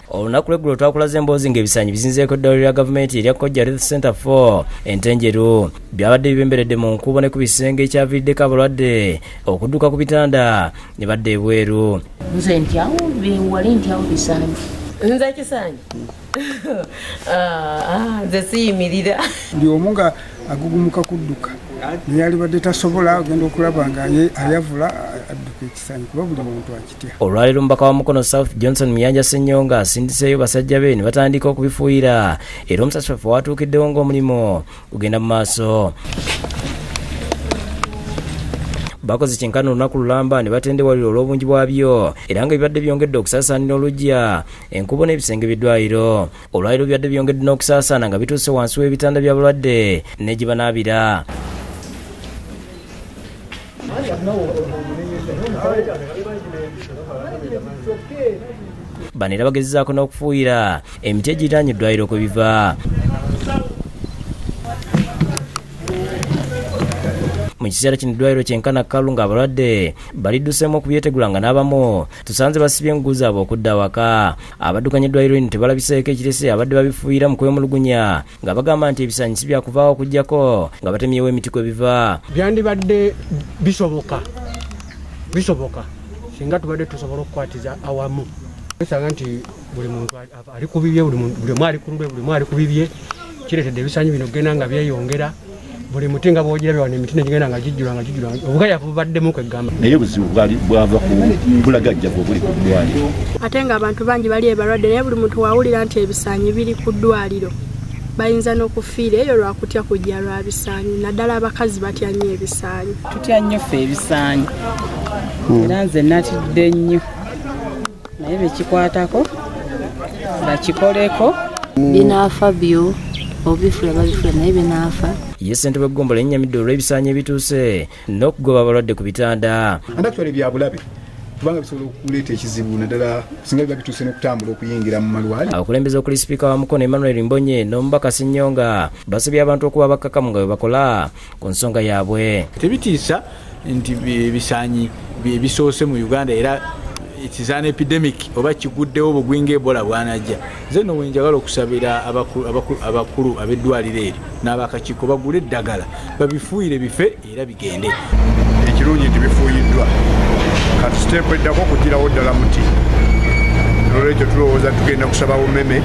olunaku lw'eggulo twakulaze emboozi ng'ebisaanyi bizinzeeko eddwaliro lya gavumenti erya Kojja Health Center 4 Entenjeru byabadde bibemberedde mu nkubo ne ku bisenge ekyaviiriddeko abalwadde okudduka ku bitanda ne badda ebweru. Nze ntyawo wali ntyawo bisaanyi. Nze kisaanyi? Nze siyimirira. Ndi omu nga agugumuka kudduka naye alibadde tasobola ogenda okulaba nga ayavula adduka ekisaanyi kuba buli muntu akitya. Olwaleero omubaka wa Mukono South Johnson Muyanja Ssenyonga asindiseeyo basajja be ne batandika okubifuuyira era omusasulafu watuukiddewo ng'omulimu gugenda mu maaso. Bakoze kyenkana olunaku lulamba ne batendewalira olw'obungi bwabyo era nga bibadde byongedde okusaasaanira oluggya enkubo n'ebisenge by'eddwaliro. Olwaliro byadde byongedde n'okusaasaana nga bituuse wansi w'ebitanda by'abalwadde ne gye banaabira. Bano era bagezezaako n'okufuuyira emiti egiriraanye eddwaliro kwe biva. Mu kiseera kino eddwaliro kyenkana kkalu ng'abalwadde balidduseemu okubyetegula nga n'abamu tusanze basibye engugu zaabwe okudda awaka. Abaddukanya eddwaliro lino tebalabiseeko ekirese abadde babifuuyira mu kwemulugunya nga bagamba nti ebisaanyi si byakuvaawo okuggyako nga batemyewo emiti kwe biva. Byandibadde bisoboka singa tubadde tusobola okukwatiza awamu. Esanga nti buli muntu ali ku bibye, buli omu ali ku lulwe, buli omu ali ku bibye, kireetedde ebisaanyi bino kugenda nga byeyongera. Buli muti nga bwogirabye wano emiti negigenda nga gijjula obugayavu bubaddemu kwegamba. Naye obuzibu bwava ku bulagajjavu obuli ku ddwaliro. Ate nga abantu bangi bali ebalwadde naye buli muntu wawulira nti ebisaanyi biri ku ddwaliro bayinza n'okufiira eyo lwakutya kujja lwa bisaanyi. Naddala abakazi batya nnyo ebisaanyi. Tutya nnyo ffe ebisaanyi era nze natidde nnyo naye bekikwatako bakikoleko. Binaafa byo obifula babifula naye binaafa. Ye ssentebe w'eggombolola ennyamidde olw'ebisaanyi ebituuse n'okugoba abalwadde ku bitanda. Andaktwali bya bulabe kubanga bisobola okuleeta ekizibu naddala singa biba bituuse n'okutambula okuyingira mu malwaliro. Abakulembeze okuli sipiika wa Mukono Emmanuel Mbonye n'omubaka Ssenyonga basabye abantu okuba bakkakkamu nga bwe bakola ku nsonga yaabwe. Tebitiisa nti bisaanyi bisoose mu Uganda era it is an epidemic oba kiguddewo bugwinga Ebola bwanajja. Nze nno wenjagala okusabira abakulu ab'eddwaliro eryo n'abakakiiko bagule eddagala babifuuyire bife era bigende. Ekirungi nti bifuuyiddwa kati siteepu eddako okugirawo ddala muti. Olwekyo tulowooza tugenda kusaba bummeme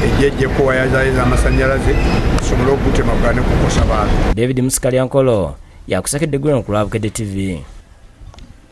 ejjejjeko waya zaayo z'amasannyalaze tusobole okugutema bugane kukosa bantu. David Musikalyankolo yakusakedde Guleno ku Lwabukedde TV.